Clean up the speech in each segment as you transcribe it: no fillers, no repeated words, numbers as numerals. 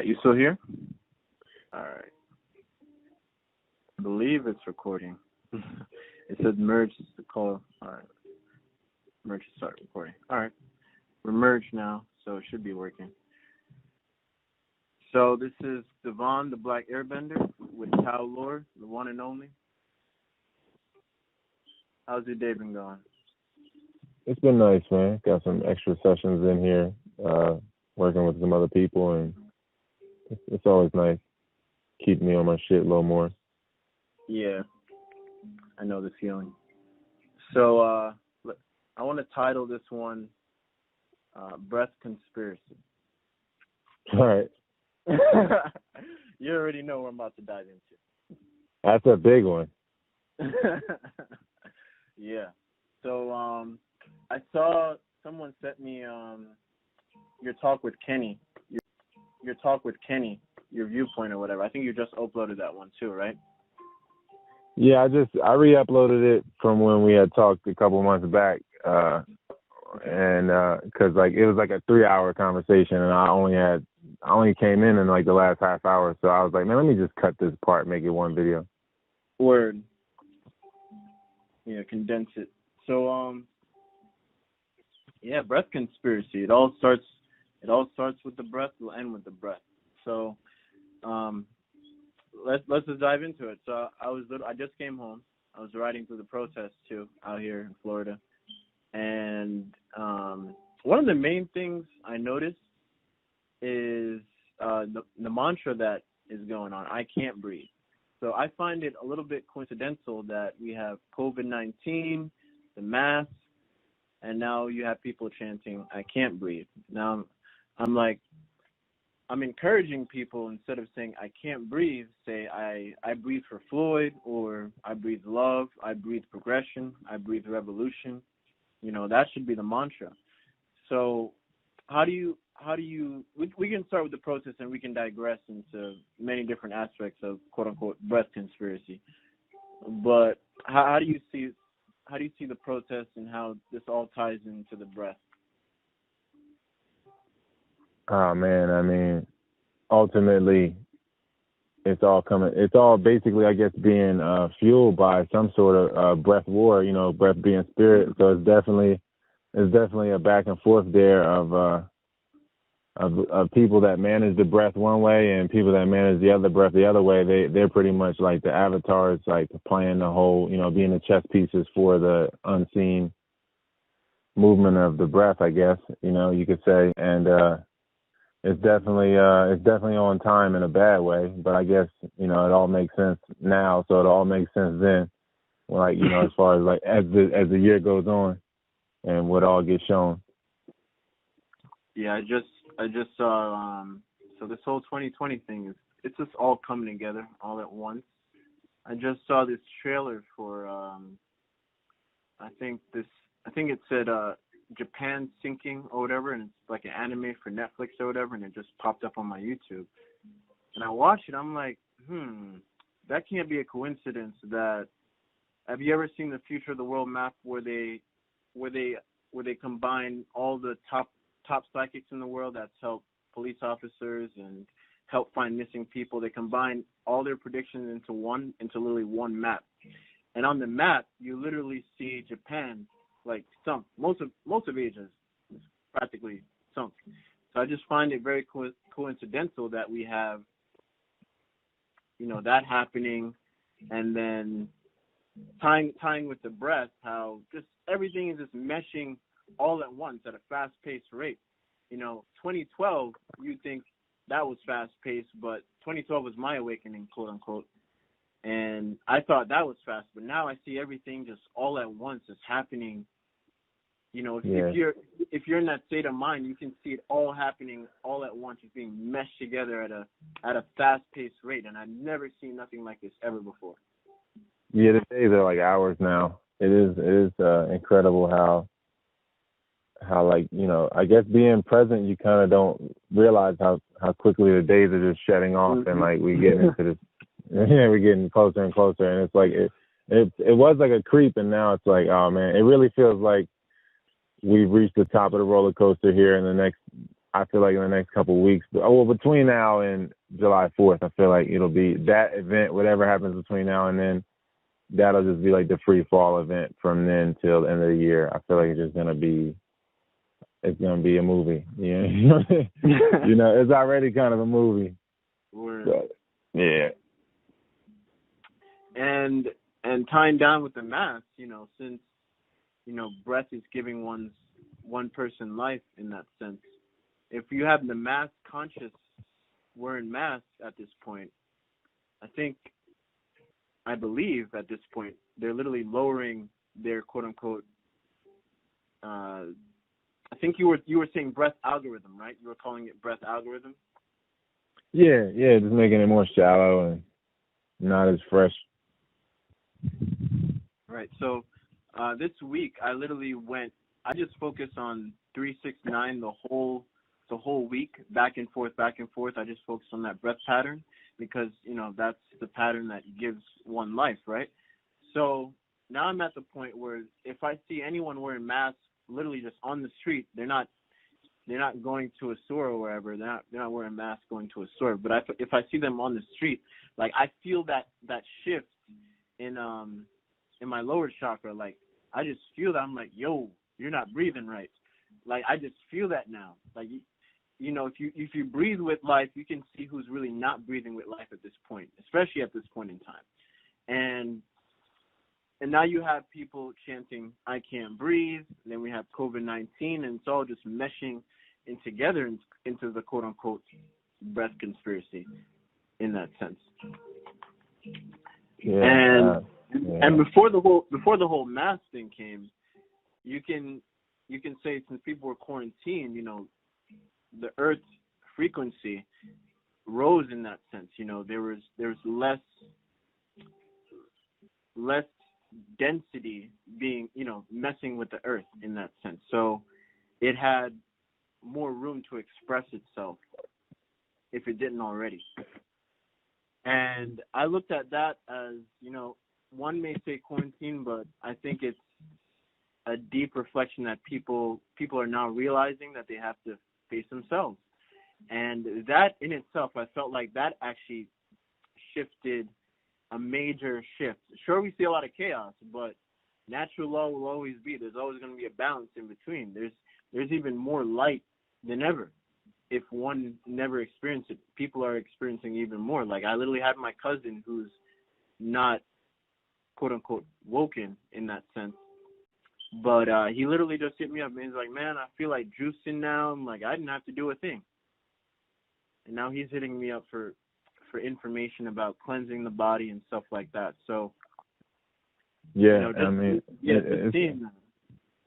You still here? All right. I believe it's recording. It said merge the call. All right. Merge to start recording. All right. We're merged now, so it should be working. So this is Devon, the Black Airbender, with Tao Lore, the one and only. How's your day been going? It's been nice, man. Got some extra sessions in here, working with some other people, and it's always nice. Keep me on my shit a little more. Yeah, I know the feeling. So I want to title this one Breath Conspiracy. All right. You already know what I'm about to dive into. That's a big one. Yeah. So I saw someone sent me your talk with Kenny. Your talk with Kenny, your viewpoint or whatever. I think you just uploaded that one too, right? Yeah, I re-uploaded it from when we had talked a couple months back, and because it was like a 3-hour conversation, and I only came in like the last half hour, so I was like, man, let me just cut this part, make it one video. Word. Yeah, condense it. So yeah, breath conspiracy. It all starts with the breath, will end with the breath. So let's just dive into it. So I just came home. I was riding through the protests too out here in Florida, and one of the main things I noticed is the mantra that is going on. I can't breathe. So I find it a little bit coincidental that we have COVID-19, the masks, and now you have people chanting, I can't breathe. Now I'm encouraging people, instead of saying I can't breathe, say I breathe for Floyd, or I breathe love, I breathe progression, I breathe revolution. That should be the mantra. So how do you we can start with the protest, and we can digress into many different aspects of quote unquote breath conspiracy. But how do you see the protest and how this all ties into the breath? Oh man, I mean, ultimately, it's all basically, I guess, being fueled by some sort of breath war. Breath being spirit. So it's definitely a back and forth there of people that manage the breath one way and people that manage the other breath the other way. They're pretty much like the avatars, like playing the whole, being the chess pieces for the unseen movement of the breath, I guess, you could say. And it's definitely on time in a bad way, but I guess, it all makes sense now, so it all makes sense then. As far as as the year goes on and what all gets shown. Yeah, I just saw so this whole 2020 thing it's just all coming together all at once. I just saw this trailer for I think it said Japan Sinking or whatever, and it's like an anime for Netflix or whatever, and it just popped up on my YouTube. And I watched it, I'm like, that can't be a coincidence. Have you ever seen the Future of the World map where they combine all the top psychics in the world that's helped police officers and help find missing people? They combine all their predictions into literally one map. And on the map, you literally see Japan sunk. Most of Asia is practically sunk. So I just find it very coincidental that we have, that happening, and then tying with the breath, how just everything is just meshing all at once at a fast-paced rate. 2012, you think that was fast-paced, but 2012 was my awakening, quote-unquote, and I thought that was fast, but now I see everything just all at once is happening. If you're in that state of mind, you can see it all happening all at once. It's being meshed together at a fast-paced rate, and I've never seen nothing like this ever before. Yeah, the days are like hours now. It is incredible how I guess being present, you kind of don't realize how quickly the days are just shedding off, and we get into this. Yeah, we're getting closer and closer, and it's like it was like a creep, and now it's like, oh man, it really feels like we've reached the top of the roller coaster here in the next I feel like in the next couple of weeks, between now and July 4th, I feel like it'll be that event, whatever happens between now and then, that'll just be like the free fall event from then till the end of the year. I feel like it's just it's gonna be a movie. Yeah. You know, it's already kind of a movie. Word. But, yeah. And tying down with the mass, you know, since, you know, breath is giving one person life in that sense. If you have the mass conscious wearing masks at this point, I believe at this point, they're literally lowering their quote unquote, I think you were saying breath algorithm, right? You were calling it breath algorithm? Yeah, just making it more shallow and not as fresh. Right. So this week I just focused on 369 the whole week, back and forth. I just focused on that breath pattern because, you know, that's the pattern that gives one life, right? So now I'm at the point where if I see anyone wearing masks literally just on the street, they're not going to a store or wherever. They're not wearing masks going to a store. But if I see them on the street, like I feel that shift in my lower chakra. Like I just feel that. I'm like, yo, you're not breathing right. Like I just feel that now. Like you know, if you breathe with life, you can see who's really not breathing with life at this point, especially at this point in time. And now you have people chanting, I can't breathe. Then we have COVID-19, and it's all just meshing in together into the quote-unquote breath conspiracy in that sense. Yeah, and before the whole mask thing came, you can say since people were quarantined, you know, the Earth's frequency rose in that sense. You know, there was less density being, you know, messing with the Earth in that sense. So it had more room to express itself if it didn't already. And I looked at that as, you know, one may say quarantine, but I think it's a deep reflection that people are now realizing that they have to face themselves. And that in itself, I felt like that actually shifted a major shift. Sure, we see a lot of chaos, but natural law will always be. There's always going to be a balance in between. There's even more light than ever. If one never experienced it, people are experiencing even more. Like I literally had my cousin who's not quote unquote woken in that sense, but he literally just hit me up and he's like, man, I feel like juicing now. I'm like, I didn't have to do a thing. And now he's hitting me up for information about cleansing the body and stuff like that. So yeah, you know, I mean,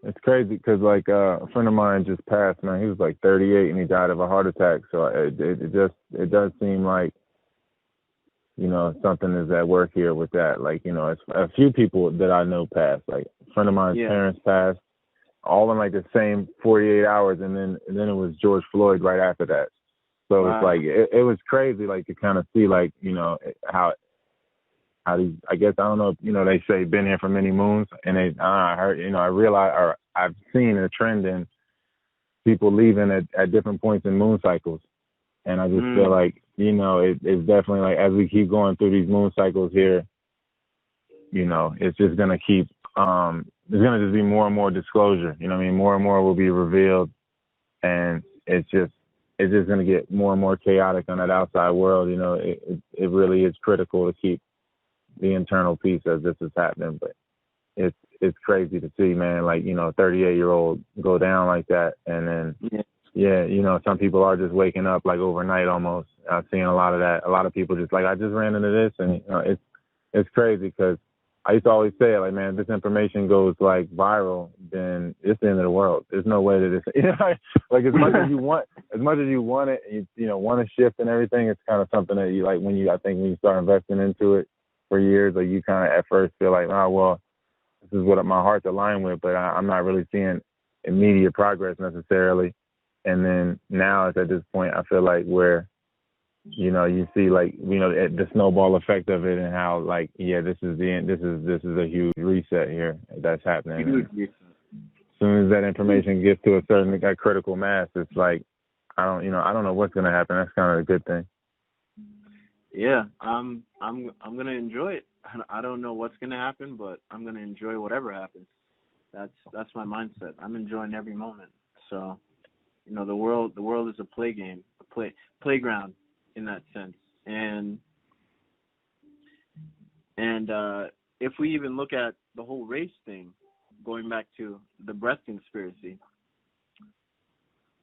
it's crazy because like a friend of mine just passed, man. He was like 38 and he died of a heart attack. So it does seem like, you know, something is at work here with that. Like, you know, it's a few people that I know passed. Like a friend of mine's parents passed, all in like the same 48 hours, and then it was George Floyd right after that. So It's like it was crazy, like to kind of see, like, you know, how these, I guess, I don't know, you know, they say been here for many moons, and I heard, you know, I realized, or I've seen a trend in people leaving at different points in moon cycles, and I just feel like, you know, it's definitely like as we keep going through these moon cycles here, you know, it's just gonna keep, there's gonna just be more and more disclosure, you know what I mean, more and more will be revealed, and it's just going to get more and more chaotic on that outside world. You know, it really is critical to keep the internal peace as this is happening. But it's crazy to see, man, like, you know, a 38-year-old go down like that. And then, you know, some people are just waking up like overnight almost. I've seen a lot of that. A lot of people just like, I just ran into this. And, you know, it's crazy because I used to always say, like, man, if this information goes like viral, then it's the end of the world. There's no way that it's, you know, like as much as you want it, you know, want to shift and everything. It's kind of something that you like when you start investing into it for years, like you kind of at first feel like, oh, well, this is what my heart's aligned with, but I'm not really seeing immediate progress necessarily. And then now it's at this point, I feel like where, you know, you see like, you know, the snowball effect of it and how like, yeah, this is the end. This is a huge reset here that's happening. As soon as that information gets to a certain critical mass, it's like I don't know what's gonna happen. That's kind of a good thing. Yeah, I'm gonna enjoy it. I don't know what's gonna happen, but I'm gonna enjoy whatever happens. That's my mindset. I'm enjoying every moment. So, the world is a play game, playground in that sense. And if we even look at the whole race thing, going back to the breath conspiracy,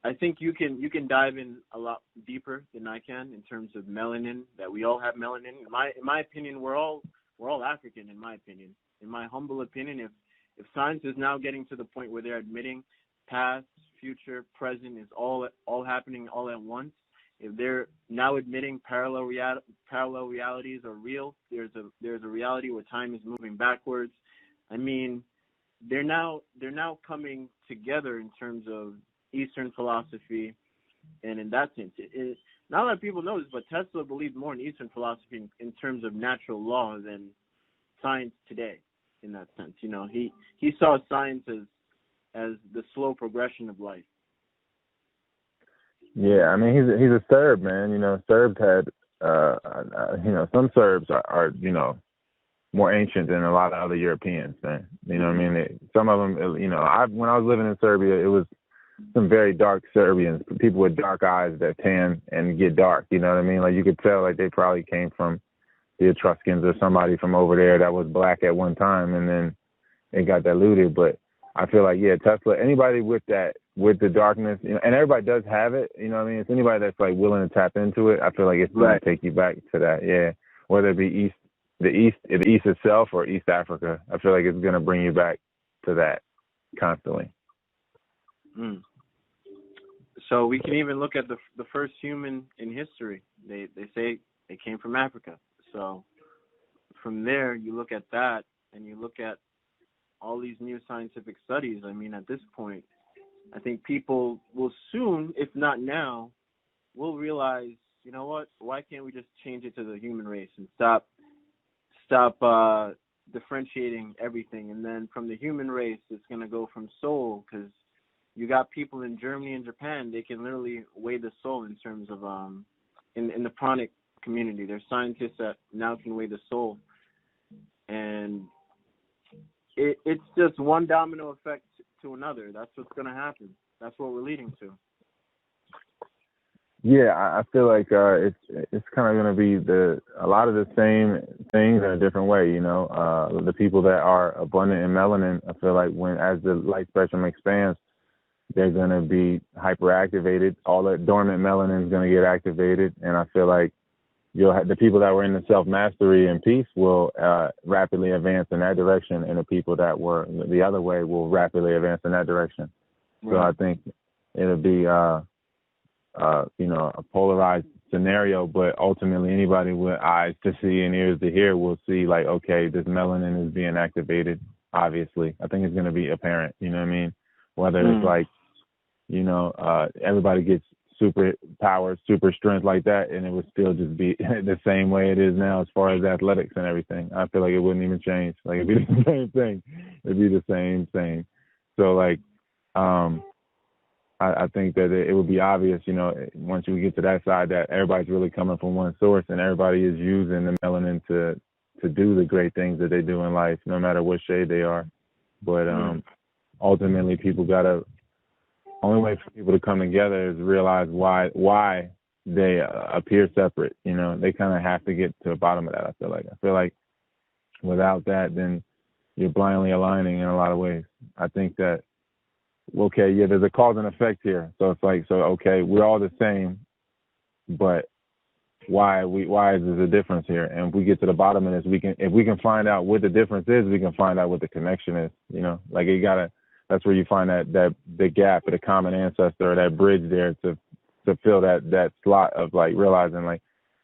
I think you can dive in a lot deeper than I can in terms of melanin. That we all have melanin. In my opinion, we're all African. In my humble opinion, if science is now getting to the point where they're admitting past, future, present is all happening all at once, if they're now admitting parallel realities are real, there's a reality where time is moving backwards. I mean, they're now coming together in terms of Eastern philosophy, and in that sense, not a lot of people know this, but Tesla believed more in Eastern philosophy in terms of natural law than science today. In that sense, he saw science as the slow progression of life. Yeah, I mean he's a Serb, man. Serbs had some Serbs are more ancient than a lot of other Europeans, man. You know what I mean? Some of them, when I was living in Serbia, it was some very dark Serbians, people with dark eyes that tan and get dark. You know what I mean? Like you could tell, like they probably came from the Etruscans or somebody from over there that was black at one time, and then it got diluted. But I feel like, yeah, Tesla, anybody with the darkness, and everybody does have it. You know what I mean? It's anybody that's like willing to tap into it. I feel like it's going to take you back to that. Yeah, whether it be the East itself or East Africa, I feel like it's going to bring you back to that constantly. Mm. So we can even look at the first human in history. They say they came from Africa. So from there, you look at that, and you look at all these new scientific studies. I mean, at this point, I think people will soon, if not now, will realize, you know what? Why can't we just change it to the human race and stop differentiating everything? And then from the human race, it's going to go from soul, because you got people in Germany and Japan, they can literally weigh the soul in terms of in the pranic community. There's scientists that now can weigh the soul, and it's just one domino effect to another. That's what's going to happen. That's what we're leading to. Yeah, I feel like it's kind of going to be a lot of the same things in a different way. The people that are abundant in melanin, I feel like as the light spectrum expands, they're going to be hyperactivated. All that dormant melanin is going to get activated, and I feel like you'll have the people that were in the self-mastery and peace will rapidly advance in that direction, and the people that were the other way will rapidly advance in that direction. Right. So I think it'll be a polarized scenario, but ultimately anybody with eyes to see and ears to hear will see, like, okay, this melanin is being activated. Obviously, I think it's going to be apparent. You know what I mean? Whether it's like, everybody gets super power, super strength like that, and it would still just be the same way it is now as far as athletics and everything. I feel like it wouldn't even change. Like, it'd be the same thing. It'd be the same. So, like, I think that it would be obvious, once we get to that side, that everybody's really coming from one source, and everybody is using the melanin to do the great things that they do in life, no matter what shade they are. But ultimately, only way for people to come together is realize why they appear separate. They kind of have to get to the bottom of that. I feel like without that, then you're blindly aligning in a lot of ways. I think that, okay, yeah, there's a cause and effect here. So it's like, okay, we're all the same, but why is there a difference here? And if we get to the bottom of this, if we can find out what the difference is, we can find out what the connection is. Like that's where you find that the gap, or the common ancestor, or that bridge there to fill that slot of, like, realizing, like,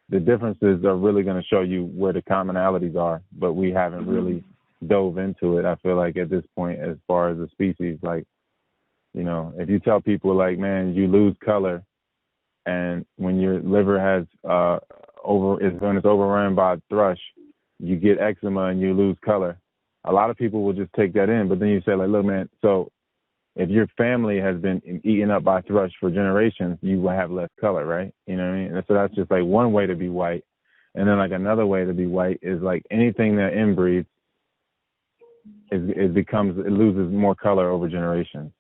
the differences are really going to show you where the commonalities are, but we haven't really dove into it. I feel like at this point, as far as the species, like, if you tell people, like, man, you lose color, and when your liver has when it's overrun by thrush, you get eczema and you lose color. A lot of people will just take that in, but then you say, like, look, man, so if your family has been eaten up by thrush for generations, you will have less color, right? You know what I mean? And so that's just like one way to be white. And then like another way to be white is like anything that inbreeds it loses more color over generations.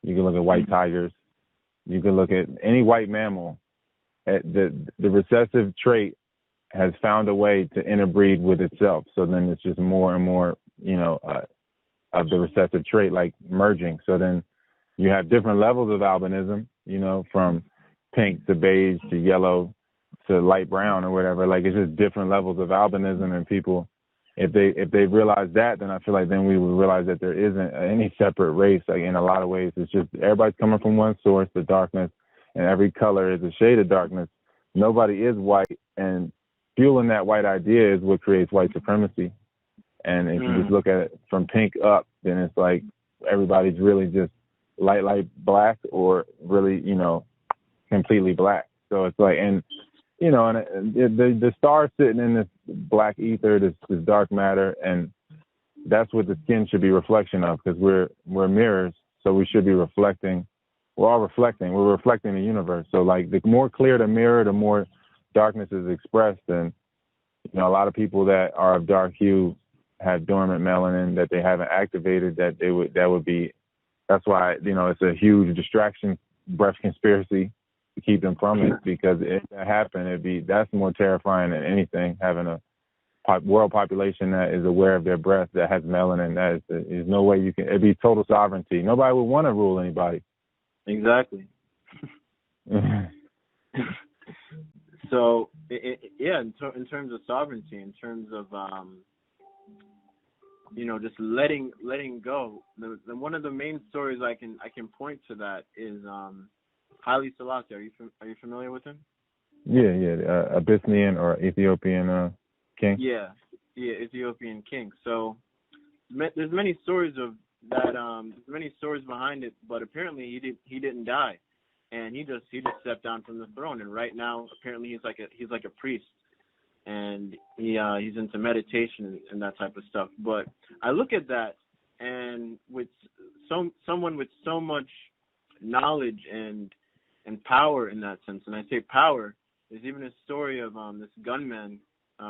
You can look at white tigers. You can look at any white mammal. At the recessive trait has found a way to interbreed with itself. So then it's just more and more, of the recessive trait like merging. So then you have different levels of albinism, from pink to beige to yellow to light brown or whatever. Like it's just different levels of albinism, and people, if they realize that, then I feel like then we would realize that there isn't any separate race. Like in a lot of ways, it's just everybody's coming from one source, the darkness, and every color is a shade of darkness. Nobody is white, and fueling that white idea is what creates white supremacy. And if you just look at it from pink up, then it's like everybody's really just light black or really, completely black. So it's like, and the stars sitting in this black ether, this dark matter, and that's what the skin should be reflection of, because we're mirrors, so we should be reflecting. We're all reflecting. We're reflecting the universe. So like the more clear the mirror, the more darkness is expressed. And a lot of people that are of dark hue have dormant melanin that they haven't activated. That's why it's a huge distraction, breath conspiracy to keep them from it, because if that happened, that's more terrifying than anything. Having a world population that is aware of their breath, that has melanin, there's no way it'd be total sovereignty. Nobody would want to rule anybody. Exactly. So, in terms of sovereignty, in terms of just letting go. One of the main stories I can point to that is Haile Selassie. Are you familiar with him? Yeah, Abyssinian or Ethiopian king. Yeah, Ethiopian king. So there's many stories of that. There's many stories behind it, but apparently he didn't die, and he just stepped down from the throne. And right now, apparently he's like a priest, and he's into meditation and that type of stuff. But I look at that, and with someone with so much knowledge and power in that sense, and I say power, there's even a story of this gunman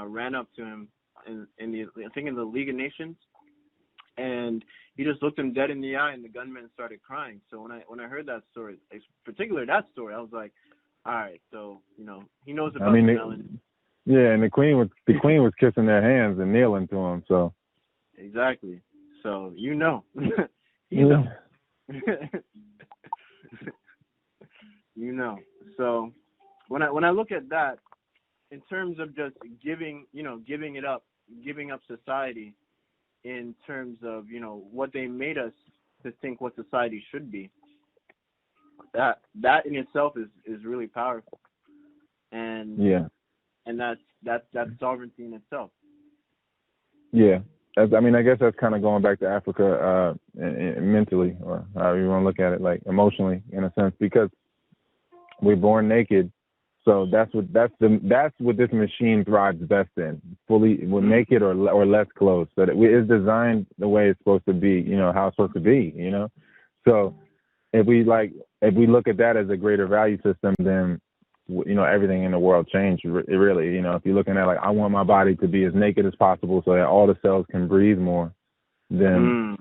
ran up to him in the League of Nations, and he just looked him dead in the eye, and the gunman started crying. So when I heard that story, particularly that story, I was like, all right, so he knows about the melanin. Yeah, and the queen was kissing their hands and kneeling to him. So exactly. So you So when I look at that, in terms of just giving up society, in terms of what they made us to think what society should be, that in itself is really powerful, and that's sovereignty in itself. Yeah, I guess that's kind of going back to Africa mentally, or however you want to look at it, like emotionally in a sense, because we're born naked. So that's what this machine thrives best in, fully naked or less clothes. So that it's designed the way it's supposed to be, how it's supposed to be, So if we look at that as a greater value system, then everything in the world changed. It really, if you're looking at like, I want my body to be as naked as possible so that all the cells can breathe more, then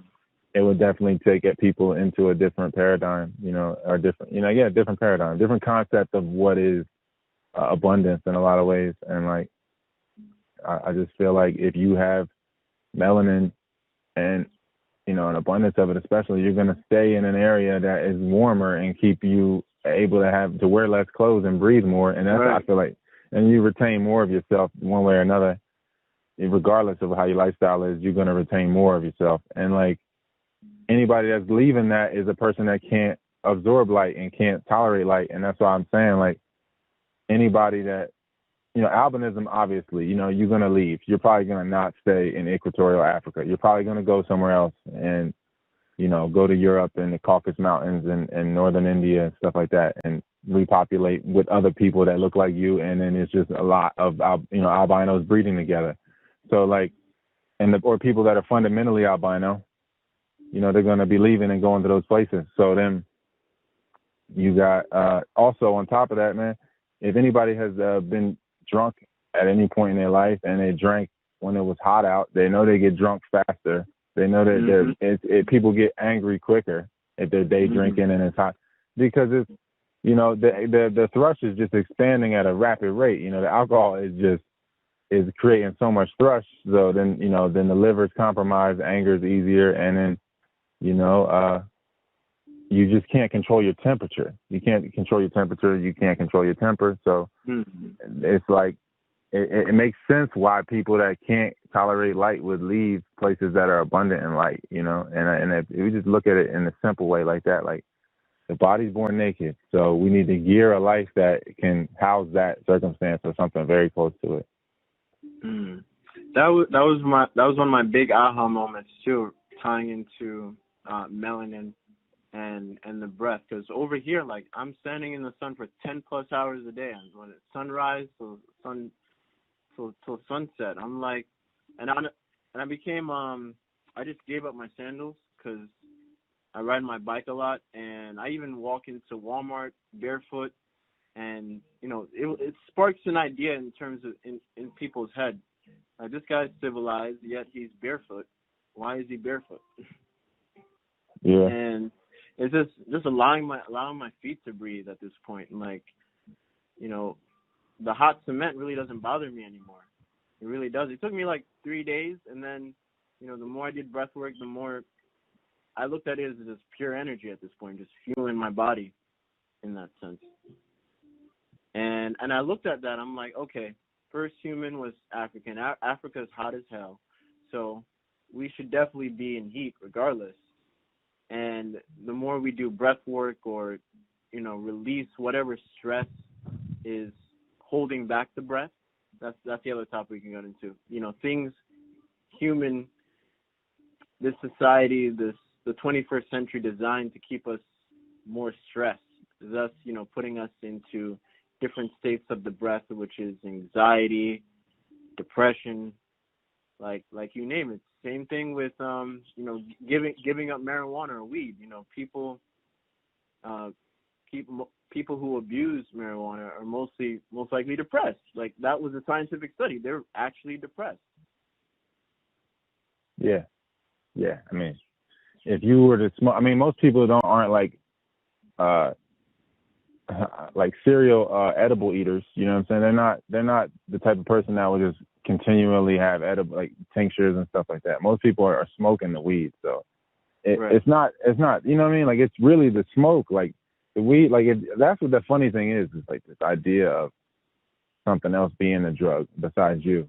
it would definitely take people into a different paradigm, or different, different paradigm, different concept of what is abundance in a lot of ways. And like, I just feel like if you have melanin and an abundance of it, especially, you're going to stay in an area that is warmer and keep you able to wear less clothes and breathe more. And that's right. I feel like, and you retain more of yourself one way or another, regardless of how your lifestyle is. You're going to retain more of yourself. And like, anybody that's leaving that is a person that can't absorb light and can't tolerate light. And that's why I'm saying, like, anybody that, albinism, obviously, you're going to leave. You're probably going to not stay in equatorial Africa. You're probably going to go somewhere else and, go to Europe and the Caucasus Mountains and northern India and stuff like that, and repopulate with other people that look like you. And then it's just a lot of, albinos breeding together. So like, or people that are fundamentally albino, they're going to be leaving and going to those places. So then you got also on top of that, man, if anybody has been drunk at any point in their life and they drank when it was hot out, they know they get drunk faster. They know that people get angry quicker if they're day drinking and it's hot, because it's, the thrush is just expanding at a rapid rate. The alcohol is creating so much thrush. So then the liver's compromised, anger is easier, and then you just can't control your temperature. You can't control your temperature. You can't control your temper. So it's like it makes sense why people that can't tolerate light would leave places that are abundant in light. And if we just look at it in a simple way like that, like the body's born naked, so we need to gear a life that can house that circumstance or something very close to it. That was one of my big aha moments too, tying into melanin and the breath, because over here, like, I'm standing in the sun for 10 plus hours a day, and when it's sunrise till sunset, I'm like, and I became I just gave up my sandals because I ride my bike a lot, and I even walk into Walmart barefoot, and it sparks an idea in terms of in people's head. This guy's civilized, yet he's barefoot. Why is he barefoot? Yeah. And it's just allowing my feet to breathe at this point. And like, the hot cement really doesn't bother me anymore. It really does. It took me like 3 days, and then, the more I did breath work, the more I looked at it as just pure energy at this point, just fueling my body in that sense. And I looked at that, I'm like, okay, first human was African. Africa's hot as hell, so we should definitely be in heat regardless. And the more we do breath work or, release whatever stress is holding back the breath, that's the other topic we can get into. Things this society, the 21st century designed to keep us more stressed, thus, putting us into different states of the breath, which is anxiety, depression, like you name it. Same thing with giving up marijuana or weed. People who abuse marijuana are most likely depressed. Like, that was a scientific study. They're actually depressed. Yeah. I mean, if you were to smoke, most people aren't like serial edible eaters. You know what I'm saying? They're not the type of person that would just continually have edible, like, tinctures and stuff like that. Most people are smoking the weed, so Right. it's not. You know what I mean? Like, it's really the smoke, like the weed. Like, that's what the funny thing is like this idea of something else being a drug besides you.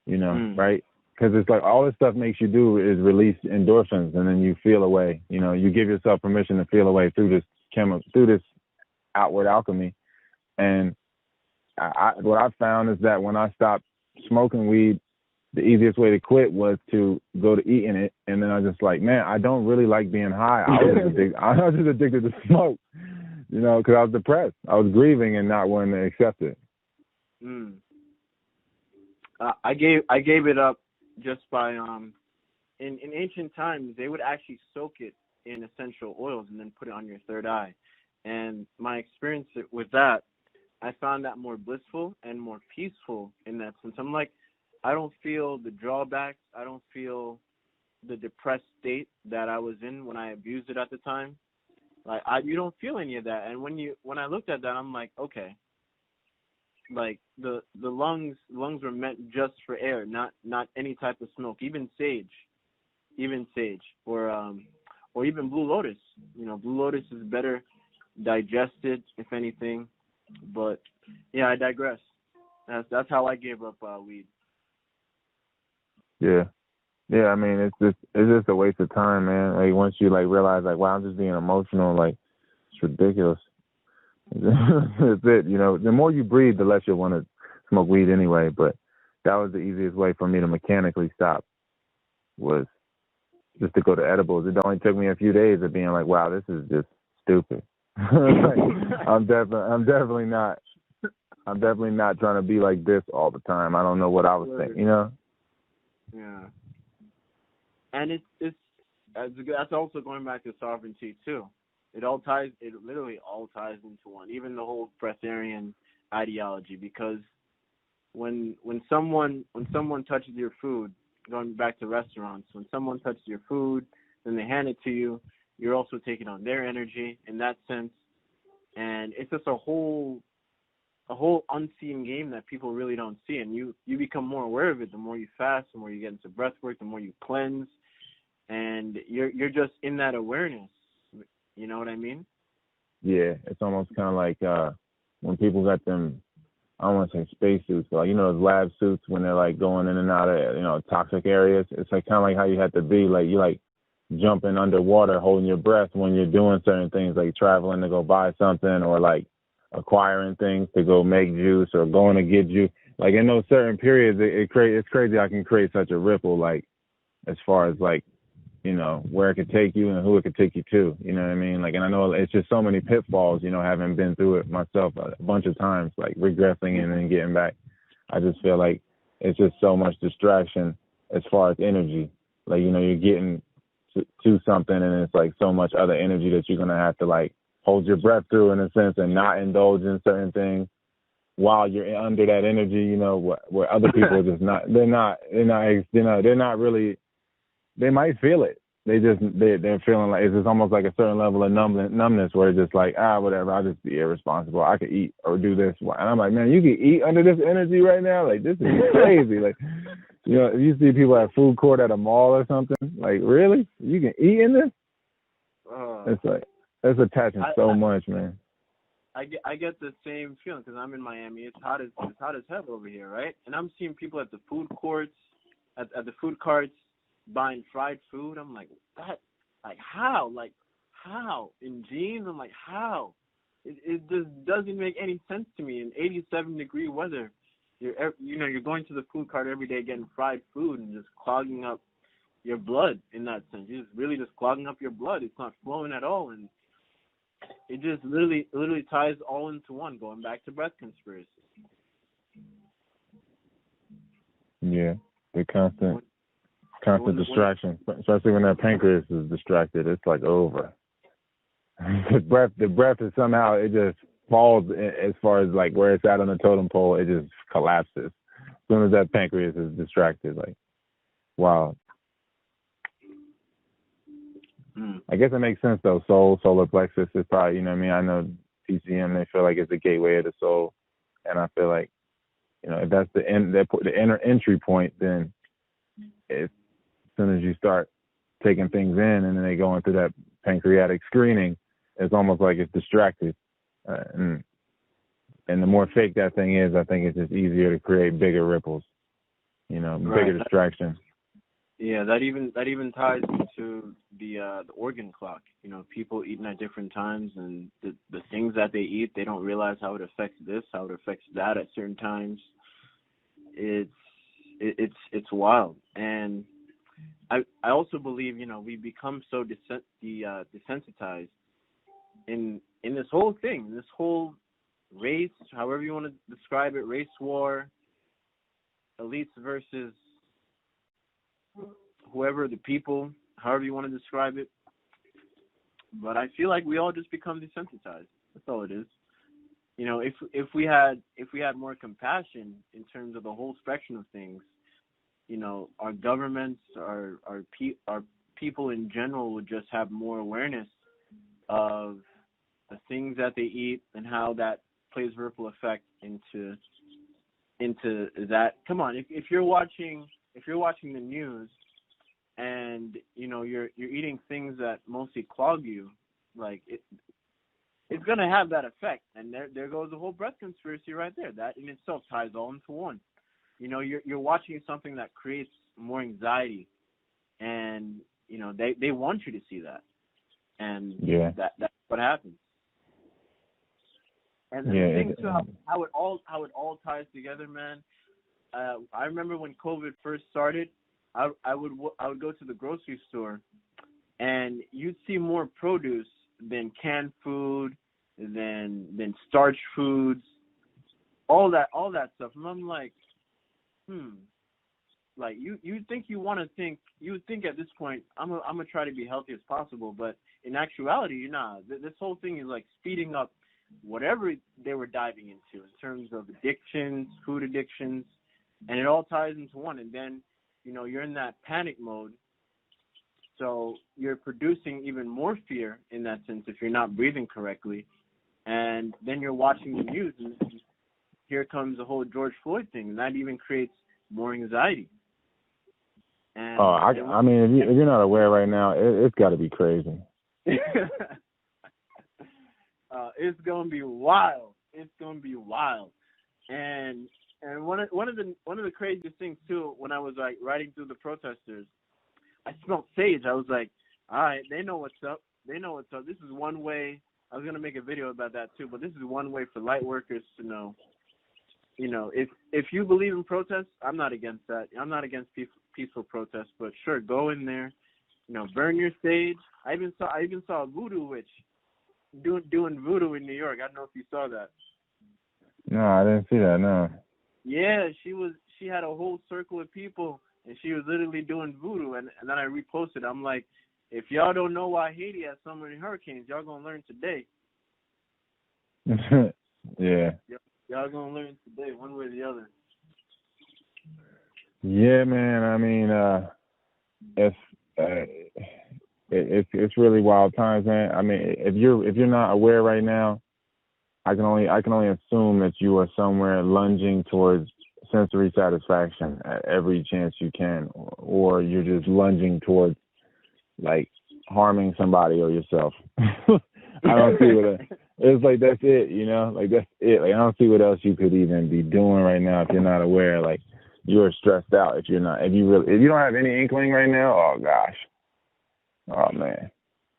Right? Because it's like all this stuff makes you do is release endorphins, and then you feel away. You give yourself permission to feel away through this outward alchemy. And what I found is that when I stopped smoking weed, the easiest way to quit was to go to eating it. And then I was just like, man, I don't really like being high. I was just addicted to smoke, because I was depressed. I was grieving and not wanting to accept it. I gave it up just by in ancient times they would actually soak it in essential oils and then put it on your third eye. And my experience with that, I found that more blissful and more peaceful in that sense. I'm like, I don't feel the drawbacks. I don't feel the depressed state that I was in when I abused it at the time. Like, you don't feel any of that. And when I looked at that, I'm like, okay, like the lungs were meant just for air, not any type of smoke, even sage, or even blue lotus. Blue lotus is better digested, if anything. But yeah, I digress. That's how I gave up weed. Yeah. It's just a waste of time, man. Like, once you realize wow, I'm just being emotional, it's ridiculous. That's it. The more you breathe, the less you'll want to smoke weed anyway. But that was the easiest way for me to mechanically stop, was just to go to edibles. It only took me a few days of being like, wow, this is just stupid. I'm definitely not trying to be like this all the time. I don't know what I was thinking, Yeah. And it's that's also going back to sovereignty too. It literally all ties into one. Even the whole breatharian ideology, because when someone touches your food, going back to restaurants, when someone touches your food, then they hand it to you, you're also taking on their energy in that sense, and it's just a whole unseen game that people really don't see, and you become more aware of it the more you fast, the more you get into breath work, the more you cleanse, and you're just in that awareness. You know what I mean? Yeah, it's almost kind of like when people got them, I don't want to say spacesuits, but like, those lab suits when they're like going in and out of toxic areas. It's like kind of like how you have to be, like you like jumping underwater, holding your breath when you're doing certain things, like traveling to go buy something, or like acquiring things to go make juice, or going to get juice. Like in those certain periods, it's crazy. I can create such a ripple, like as far as like where it could take you and who it could take you to. You know what I mean? Like, and I know it's just so many pitfalls. Having been through it myself a bunch of times, like regressing and then getting back. I just feel like it's just so much distraction as far as energy. Like you're getting to something, and it's like so much other energy that you're gonna have to like hold your breath through in a sense, and not indulge in certain things while you're under that energy. Where other people are just not. They're not really. They might feel it. They're feeling like it's just almost like a certain level of numbness where it's just like, whatever, I'll just be irresponsible. I could eat or do this. And I'm like, man, you can eat under this energy right now? Like, this is crazy. Like, if you see people at food court at a mall or something, like, really? You can eat in this? It's like, that's attaching so much, man. I get the same feeling because I'm in Miami. It's hot as hell over here, right? And I'm seeing people at the food courts, at the food carts, buying fried food. I'm like, that, like how? Like how? In jeans? I'm like, how? It just doesn't make any sense to me. In 87-degree weather, you're going to the food cart every day getting fried food and just clogging up your blood in that sense. You're just really just clogging up your blood. It's not flowing at all, and it just literally ties all into one, going back to breath conspiracy. Yeah, the constant distraction, especially when that pancreas is distracted. It's like over. The breath is somehow, it just falls as far as like where it's at on the totem pole. It just collapses as soon as that pancreas is distracted. Like, wow. I guess it makes sense though. Solar plexus is probably, I know TCM, they feel like it's the gateway of the soul, and I feel like, if that's the inner entry point, then as soon as you start taking things in and then they go into that pancreatic screening, it's almost like it's distracted. And the more fake that thing is, I think it's just easier to create bigger ripples, bigger distraction. Yeah, that even ties into the organ clock. People eating at different times, and the things that they eat, they don't realize how it affects this, how it affects that at certain times. It's wild. And I also believe, we become so desensitized in this whole thing, this whole race, however you want to describe it, race war, elites versus whoever, the people, however you want to describe it. But I feel like we all just become desensitized. That's all it is. If we had more compassion in terms of the whole spectrum of things, our governments, our people in general would just have more awareness of the things that they eat and how that plays ripple effect into that. Come on, if you're watching the news and you're eating things that mostly clog you, like it's gonna have that effect. And there goes the whole breath conspiracy right there. That in itself ties all into one. You're watching something that creates more anxiety, and they want you to see that, and that's what happens. And the thing too, how it all ties together, man. I remember when COVID first started, I would go to the grocery store, and you'd see more produce than canned food, than starch foods, all that stuff. And I'm like, like you think you want to think, you would think at this point, I'm gonna try to be healthy as possible, but in actuality, you're not. This whole thing is like speeding up whatever they were diving into in terms of addictions, food addictions, and it all ties into one. And then, you're in that panic mode, so you're producing even more fear in that sense if you're not breathing correctly. And then you're watching the news, and here comes the whole George Floyd thing, and that even creates more anxiety. And I mean, if you're not aware right now, it's got to be crazy. It's gonna be wild. It's gonna be wild. And one of the craziest things too, when I was like riding through the protesters, I smelled sage. I was like, all right, they know what's up. They know what's up. This is one way. I was gonna make a video about that too, but this is one way for light workers to know. If you believe in protests, I'm not against that. I'm not against peaceful protests, but sure, go in there, burn your sage. I even saw a voodoo witch doing voodoo in New York. I don't know if you saw that. No, I didn't see that. No. Yeah, she had a whole circle of people, and she was literally doing voodoo. And then I reposted. I'm like, if y'all don't know why Haiti has so many hurricanes, y'all gonna learn today. Yeah. Y'all gonna learn today, one way or the other. Yeah, man. I mean, it's really wild times, man. I mean, if you're not aware right now, I can only assume that you are somewhere lunging towards sensory satisfaction at every chance you can, or you're just lunging towards like harming somebody or yourself. I don't see what it's like. That's it, like that's it. Like I don't see what else you could even be doing right now if you're not aware. Like you're stressed out if you don't have any inkling right now. Oh gosh, oh man,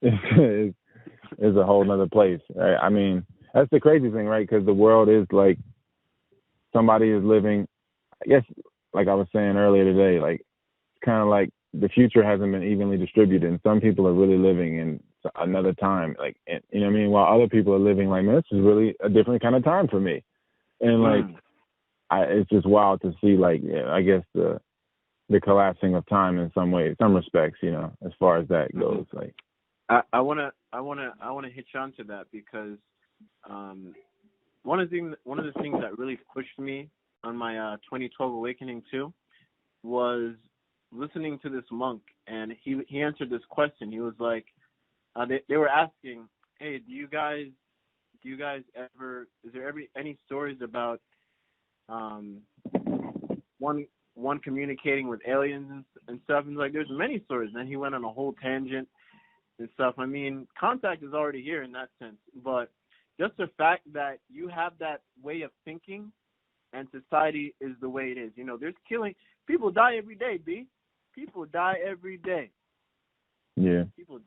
it's a whole nother place. Right? I mean, that's the crazy thing, right? Because the world is like somebody is living. I guess, like I was saying earlier today, like it's kind of like the future hasn't been evenly distributed, and some people are really living in another time, like, you know what I mean, while other people are living like, man, this is really a different kind of time for me. And like it's just wild to see, like, I guess the collapsing of time in some ways, some respects, as far as that goes. Like I wanna hitch on to that because one of the things that really pushed me on my 2012 awakening too was listening to this monk, and he answered this question. He was like, they were asking, hey, do you guys ever, is there ever any stories about one communicating with aliens and stuff? And like, there's many stories. And then he went on a whole tangent and stuff. I mean, contact is already here in that sense, but just the fact that you have that way of thinking and society is the way it is. There's people die every day, B. People die every day. Yeah. People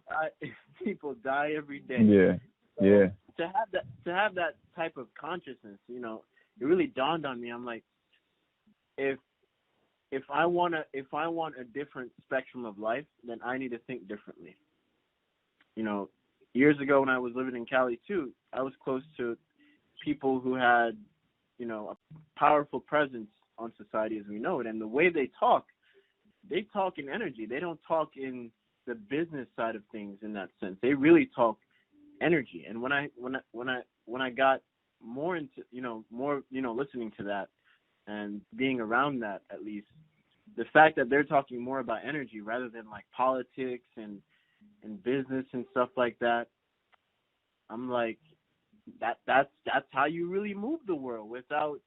die every day. Yeah. So yeah. To have that type of consciousness, it really dawned on me. I'm like, if I want a different spectrum of life, then I need to think differently. Years ago when I was living in Cali too, I was close to people who had, a powerful presence on society as we know it, and the way they talk in energy. They don't talk in the business side of things in that sense. They really talk energy. And when I got more into listening to that and being around that, at least the fact that they're talking more about energy rather than like politics and business and stuff like that, I'm like, that's how you really move the world without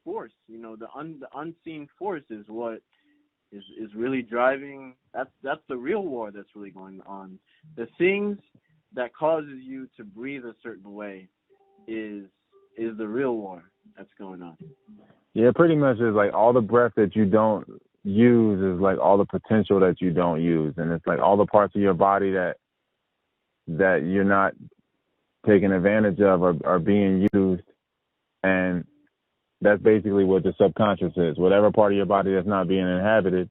force. The unseen force is what is really driving. That's the real war that's really going on. The things that causes you to breathe a certain way is the real war that's going on. Yeah, pretty much is like all the breath that you don't use is like all the potential that you don't use, and it's like all the parts of your body that you're not taking advantage of are being used, and that's basically what the subconscious is. Whatever part of your body that's not being inhabited,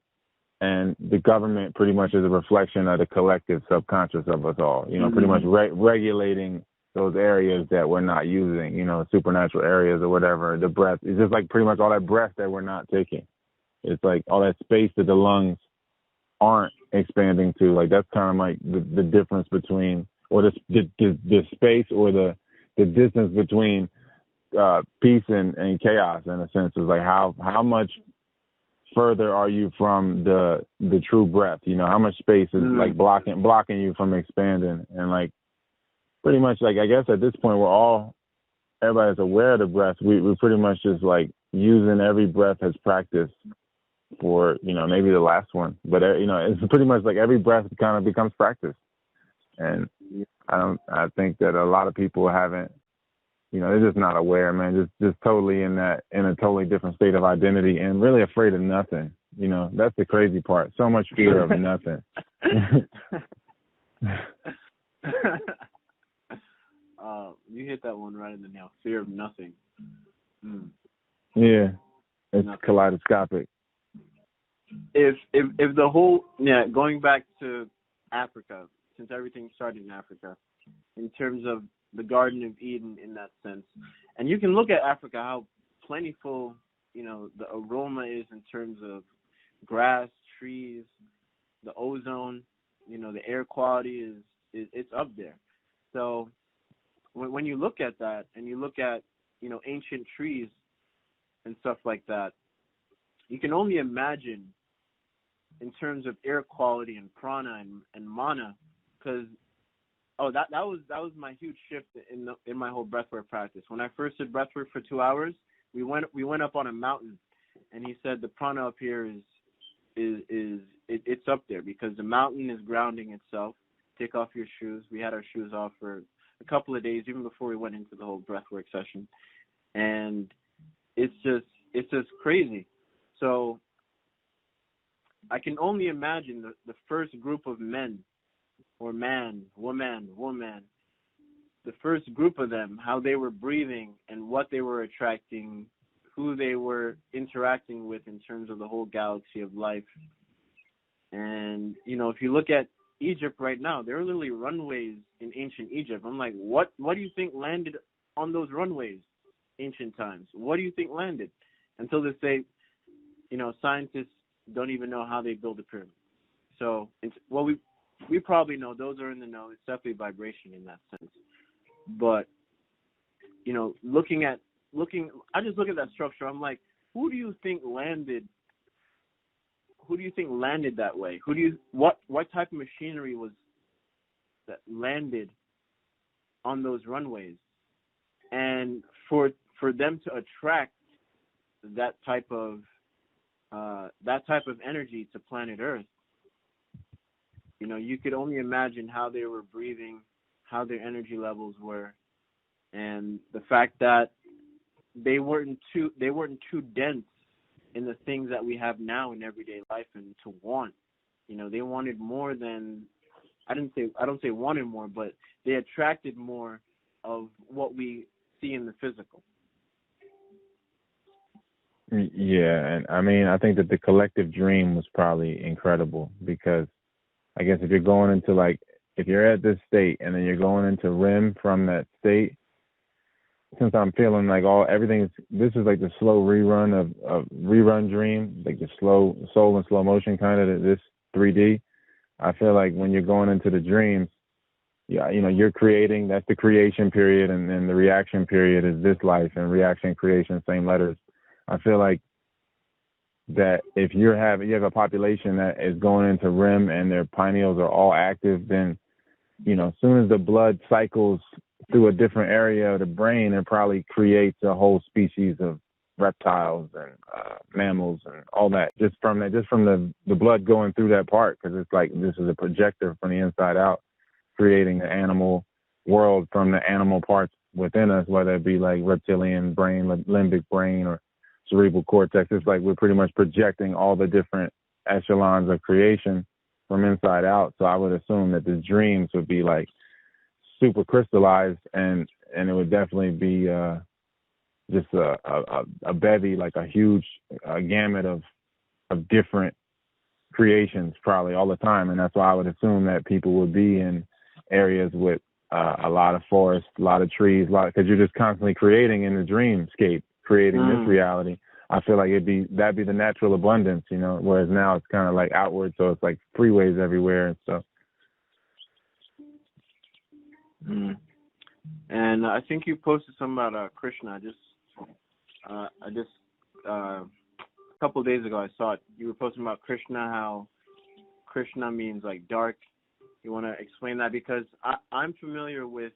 and the government pretty much is a reflection of the collective subconscious of us all. Pretty much regulating those areas that we're not using. Supernatural areas or whatever. The breath is just like pretty much all that breath that we're not taking. It's like all that space that the lungs aren't expanding to. Like that's kind of like the difference between, or the space or the distance between peace and chaos, in a sense. Is like how much further are you from the true breath? You know, how much space is like blocking you from expanding? And like pretty much, like, I guess at this point everybody's aware of the breath. We're pretty much just like using every breath as practice for, you know, maybe the last one, but you know, it's pretty much like every breath kind of becomes practice. And I think that a lot of people haven't, you know, they're just not aware, man. Just totally in a totally different state of identity and really afraid of nothing. You know, that's the crazy part. So much fear of nothing. You hit that one right in the nail. Fear of nothing. Yeah, it's nothing. Kaleidoscopic. If the whole, going back to Africa, since everything started in Africa, in terms of the Garden of Eden in that sense, and you can look at Africa, how plentiful, you know, the aroma is in terms of grass, trees, the ozone, you know, the air quality is it's up there. So when you look at that and you look at, you know, ancient trees and stuff like that, you can only imagine in terms of air quality and prana and mana, because that was my huge shift in my whole breathwork practice. When I first did breathwork for 2 hours, we went up on a mountain, and he said the prana up here it's up there because the mountain is grounding itself. Take off your shoes. We had our shoes off for a couple of days, even before we went into the whole breathwork session, and it's just crazy. So I can only imagine the first group of men, or man, woman, the first group of them, how they were breathing and what they were attracting, who they were interacting with in terms of the whole galaxy of life. And, you know, if you look at Egypt right now, there are literally runways in ancient Egypt. I'm like, what do you think landed on those runways ancient times? What do you think landed? Until this day, you know, scientists don't even know how they build a pyramid. So, we probably know, those are in the know. It's definitely vibration in that sense. But, you know, I just look at that structure. I'm like, who do you think landed that way? What type of machinery was that landed on those runways? And for them to attract that type of energy to planet Earth, you know, you could only imagine how they were breathing, how their energy levels were, and the fact that they weren't too dense in the things that we have now in everyday life and to want. You know, they wanted more than, I don't say wanted more, but they attracted more of what we see in the physical. Yeah, and I mean, I think that the collective dream was probably incredible because I guess if you're going into if you're at this state and then you're going into REM from that state, since I'm feeling like this is like the slow rerun of rerun dream, like the slow soul in slow motion kind of this 3D. I feel like when you're going into the dreams, yeah, you know, you're creating, that's the creation period, and then the reaction period is this life, and reaction, creation, same letters. I feel like that if you have a population that is going into REM and their pineals are all active, then, you know, as soon as the blood cycles through a different area of the brain, it probably creates a whole species of reptiles and mammals and all that, just from the blood going through that part, because it's like this is a projector from the inside out, creating the animal world from the animal parts within us, whether it be like reptilian brain, limbic brain, or cerebral cortex. It's like we're pretty much projecting all the different echelons of creation from inside out. So I would assume that the dreams would be like super crystallized, and it would definitely be just a bevy, like a huge gamut of different creations probably all the time. And that's why I would assume that people would be in areas with a lot of forest, a lot of trees, because you're just constantly creating in the dreamscape, creating this reality. I feel like that'd be the natural abundance, whereas now it's kind of like outward, so it's like freeways everywhere and stuff. And I think you posted something about Krishna. A couple of days ago I saw it. You were posting about Krishna, how Krishna means like dark. You want to explain that? Because I'm familiar with,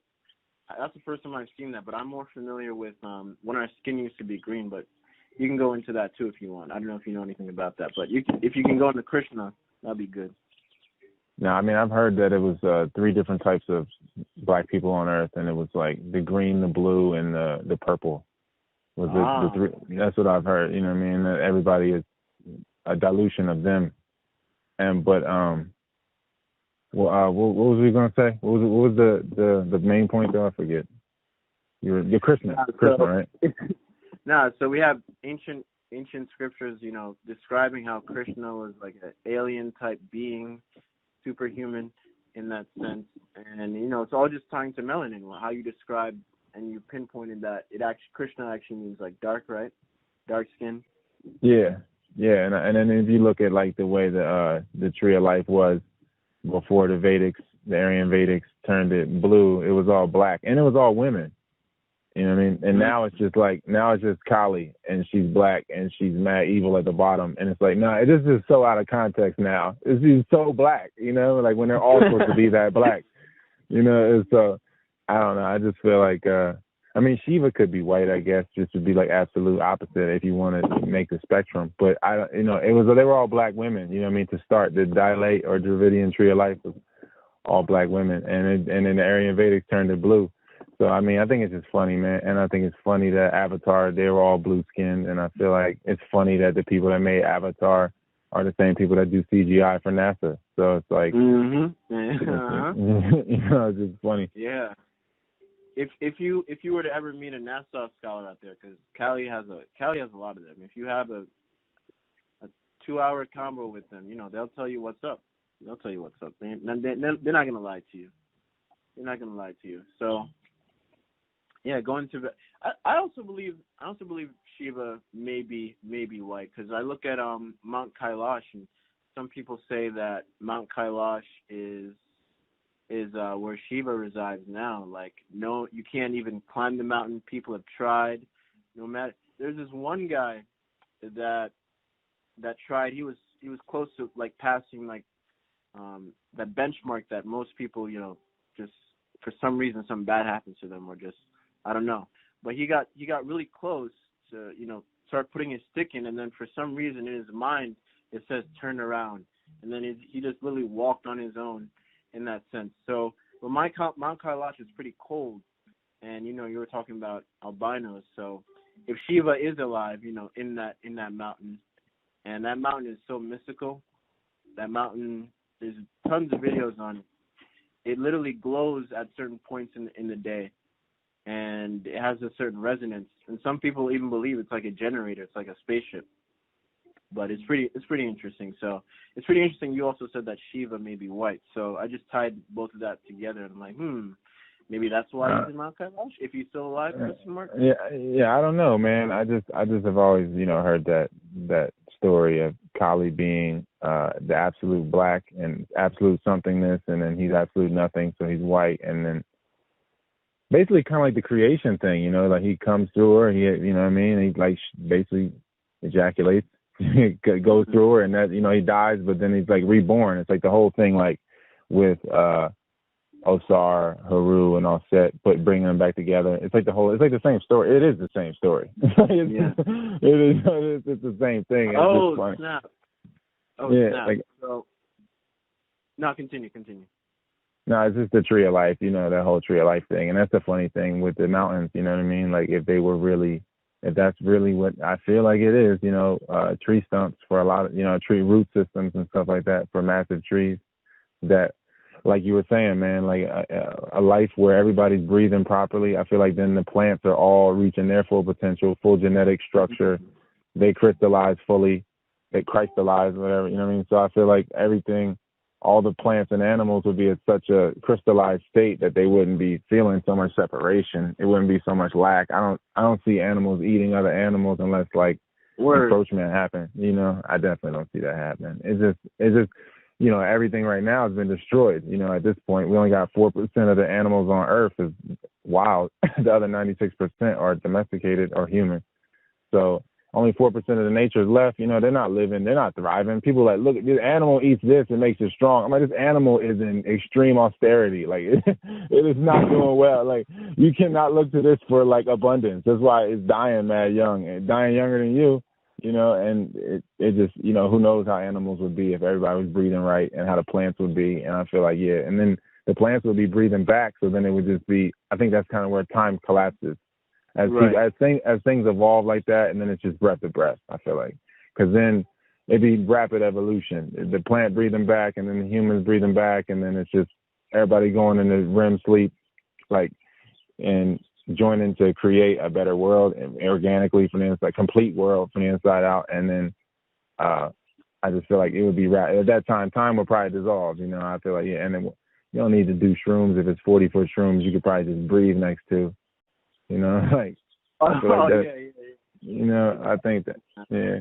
that's the first time I've seen that, but I'm more familiar with when our skin used to be green, but you can go into that too if you want. I don't know if you know anything about that, but if you can go into Krishna, that'd be good. No, I mean, I've heard that it was 3 different types of black people on Earth, and it was like the green, the blue, and the purple. The 3. That's what I've heard. You know what I mean? That everybody is a dilution of them. But what was we gonna say? What was the main point though? I forget. You're Krishna, right? No, so we have ancient scriptures, describing how Krishna was like an alien type being, superhuman in that sense, and it's all just tying to melanin. How you described and you pinpointed that Krishna actually means like dark, right? Dark skin. Yeah, and then if you look at like the way the tree of life was before the Aryan Vedics turned it blue, it was all black and it was all women. You know what I mean? And now it's just Kali, and she's black and she's mad evil at the bottom, and it's like, nah, this is so out of context now. This is so black, like when they're all supposed to be that black, It's so I don't know. I just feel like Shiva could be white, I guess, just to be like absolute opposite if you want to make the spectrum. But they were all black women. You know what I mean? To start the Dilate or Dravidian Tree of Life was all black women, and then the Aryan Vedics turned it blue. So, I think it's just funny, man. And I think it's funny that Avatar, they were all blue-skinned. And I feel like it's funny that the people that made Avatar are the same people that do CGI for NASA. So it's like, it's just funny. Yeah. If you were to ever meet a NASA scholar out there, because Cali has a lot of them. If you have a 2-hour combo with them, they'll tell you what's up. They're not gonna lie to you. They're not gonna lie to you. So. Yeah, I also believe Shiva may be white, because I look at Mount Kailash, and some people say that Mount Kailash is where Shiva resides now. Like, no, you can't even climb the mountain. People have tried. No matter, there's this one guy that tried. He was close to like passing like that benchmark that most people just for some reason something bad happens to them, or just I don't know. But he got really close to, start putting his stick in, and then for some reason in his mind it says turn around, and then he just literally walked on his own in that sense. So, but Mount Kailash is pretty cold, and you were talking about albinos. So if Shiva is alive, in that mountain, and that mountain is so mystical, that mountain, there's tons of videos on it. It literally glows at certain points in the day. And it has a certain resonance, and some people even believe it's like a generator. It's like a spaceship, but it's pretty interesting. So it's pretty interesting. You also said that Shiva may be white, so I just tied both of that together, and I'm like, maybe that's why he's in Mount Kailash if he's still alive. Yeah. I don't know, man. I just have always heard that story of Kali being the absolute black and absolute somethingness, and then he's absolute nothing, so he's white, and then. Basically, kind of like the creation thing, like he comes through her, he like basically ejaculates, goes through her, and that, he dies, but then he's like reborn. It's like the whole thing, like with Osar, Haru, and all set, but bringing them back together. It's like the same story. It is the same story. It's the same thing. It's snap! Snap! Like, so, no, continue. No, it's just the tree of life, that whole tree of life thing. And that's the funny thing with the mountains, you know what I mean? Like if that's really what I feel like it is, tree stumps for a lot of, tree root systems and stuff like that for massive trees that, like you were saying, man, like a life where everybody's breathing properly. I feel like then the plants are all reaching their full potential, full genetic structure. They crystallize fully, they crystallize, whatever, you know what I mean? So I feel like everything, all the plants and animals would be at such a crystallized state that they wouldn't be feeling so much separation. It wouldn't be so much lack. I don't see animals eating other animals unless like Word. encroachment happen. You know, I definitely don't see that happening. It's just, you know, everything right now has been destroyed. You know, at this point, we only got 4% of the animals on Earth is wild. The other 96% are domesticated or human. So only 4% of the nature is left. You know, they're not living, they're not thriving. People are like, look, this animal eats this, it makes it strong. I'm like, this animal is in extreme austerity. Like, it is not doing well. Like, you cannot look to this for like abundance. That's why it's dying mad young and dying younger than you. You know, and it just, you know, who knows how animals would be if everybody was breathing right and how the plants would be. And I feel like, yeah, and then the plants would be breathing back. So then it would just be, I think that's kind of where time collapses. As things evolve like that, and then it's just breath to breath, I feel like. Because then it'd be rapid evolution. The plant breathing back, and then the humans breathing back, and then it's just everybody going into REM sleep, like, and joining to create a better world organically from the inside, complete world from the inside out. And then I just feel like it would be at that time would probably dissolve. You know, I feel like, yeah, and then you don't need to do shrooms. If it's 40-foot shrooms, you could probably just breathe next to. You know, like, I feel like that. Yeah. You know, I think that. Yeah.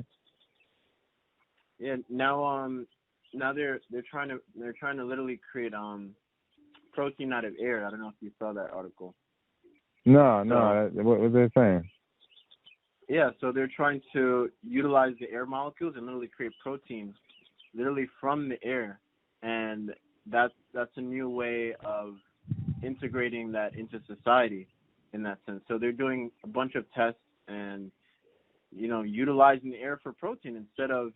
Yeah. Now they're trying to literally create protein out of air. I don't know if you saw that article. No. What was they saying? Yeah, so they're trying to utilize the air molecules and literally create proteins, literally from the air, and that's a new way of integrating that into society. In that sense, so they're doing a bunch of tests and, you know, utilizing the air for protein instead of,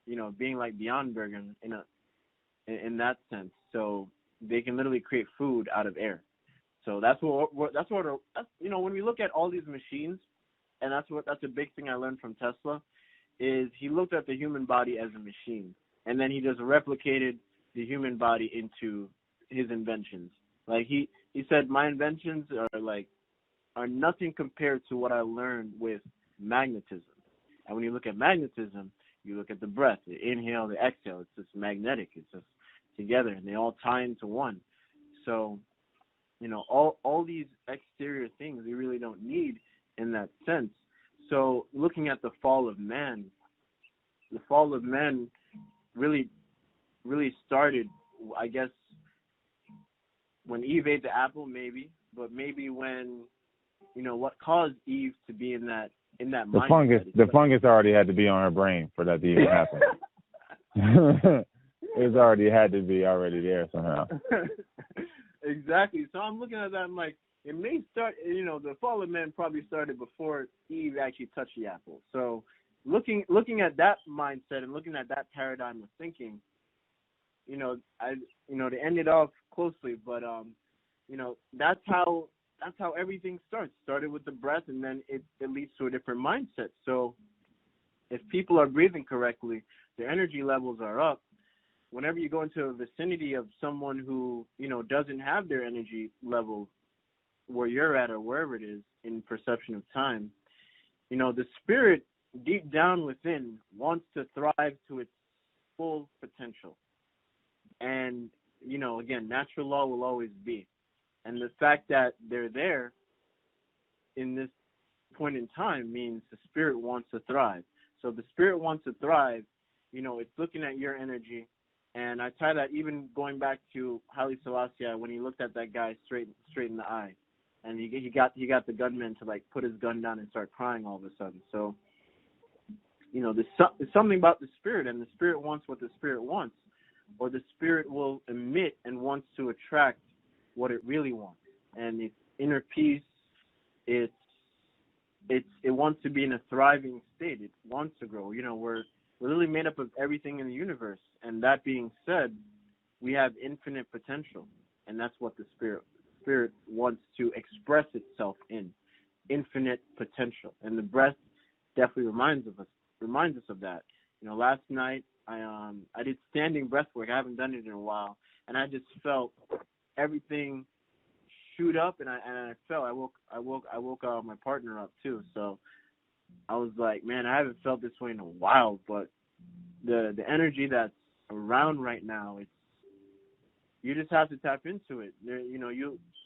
you know, being like Beyond Burger in that sense. So they can literally create food out of air. So that's you know, when we look at all these machines, and that's a big thing I learned from Tesla, is he looked at the human body as a machine, and then he just replicated the human body into his inventions. Like he said, my inventions are nothing compared to what I learned with magnetism. And when you look at magnetism, you look at the breath, the inhale, the exhale. It's just magnetic. It's just together, and they all tie into one. So, you know, all these exterior things we really don't need in that sense. So looking at the fall of man really started, I guess, when Eve ate the apple, maybe, but maybe when, you know, what caused Eve to be in that mindset. The fungus already had to be on her brain for that to even happen. It's already had to be already there somehow. Exactly. So I'm looking at that, I'm like, it may start, you know, the fall of man probably started before Eve actually touched the apple. So looking at that mindset and looking at that paradigm of thinking, you know, to end it off closely, but you know, that's how everything started with the breath, and then it leads to a different mindset. So if people are breathing correctly, their energy levels are up. Whenever you go into a vicinity of someone who, you know, doesn't have their energy level where you're at or wherever it is in perception of time, you know, the spirit deep down within wants to thrive to its full potential. And, you know, again, natural law will always be. And the fact that they're there in this point in time means the spirit wants to thrive. So the spirit wants to thrive, you know, it's looking at your energy. And I tie that even going back to Haile Selassie when he looked at that guy straight in the eye. And he got the gunman to, like, put his gun down and start crying all of a sudden. So, you know, there's something about the spirit, and the spirit wants what the spirit wants, or the spirit will emit and wants to attract what it really wants. And its inner peace, it wants to be in a thriving state. It wants to grow. You know, we're literally made up of everything in the universe. And that being said, we have infinite potential, and that's what the spirit wants to express itself in, infinite potential. And the breath definitely reminds us of that. You know, last night I did standing breath work. I haven't done it in a while, and I just felt everything shoot up, and I felt I woke my partner up too. So I was like, man, I haven't felt this way in a while. But the energy that's around right now, you just have to tap into it.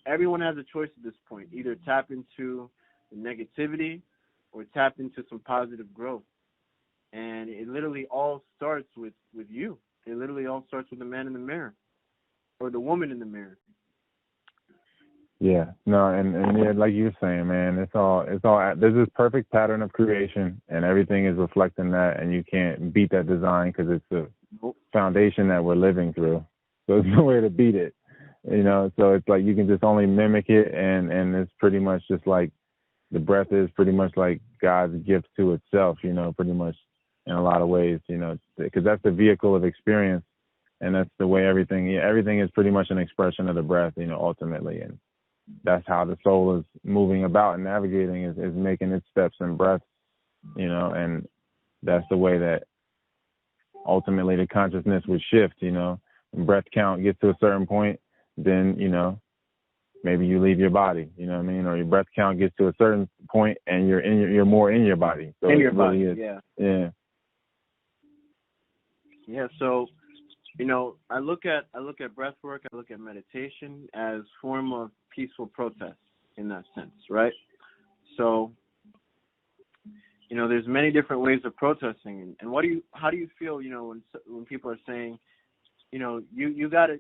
Everyone has a choice at this point. Either tap into the negativity or tap into some positive growth. And it literally all starts with you. It literally all starts with the man in the mirror or the woman in the mirror. Yeah, no, and yeah, like you were saying, man, it's all there's this perfect pattern of creation, and everything is reflecting that, and you can't beat that design because it's the foundation that we're living through. So there's no way to beat it, you know. So it's like you can just only mimic it, and it's pretty much just like the breath is pretty much like God's gift to itself, you know, pretty much in a lot of ways, you know, because that's the vehicle of experience, and that's the way everything is pretty much an expression of the breath, you know, ultimately, and that's how the soul is moving about and navigating is making its steps in breath, you know, and that's the way that ultimately the consciousness would shift, you know. When breath count gets to a certain point, then, you know, maybe you leave your body, you know what I mean? Or your breath count gets to a certain point and you're more in your body. So in your really body, yeah. Yeah. Yeah, so you know, I look at breath work, I look at meditation as form of peaceful protest in that sense, right? So, you know, there's many different ways of protesting, and how do you feel, you know, when people are saying, you know, you gotta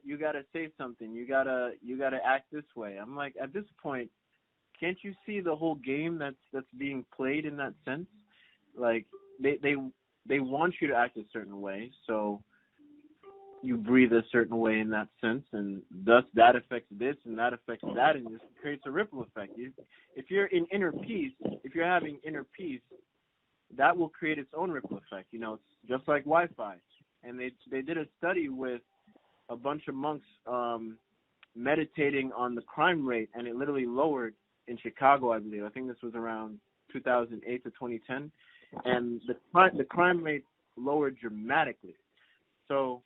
say something, you gotta act this way. I'm like, at this point, can't you see the whole game that's being played in that sense? Like they want you to act a certain way, so you breathe a certain way in that sense, and thus that affects this and that affects that, and this creates a ripple effect. If you're in inner peace, if you're having inner peace, that will create its own ripple effect. You know, it's just like Wi-Fi. And they did a study with a bunch of monks meditating on the crime rate, and it literally lowered in Chicago, I believe. I think this was around 2008 to 2010, and the crime rate lowered dramatically. So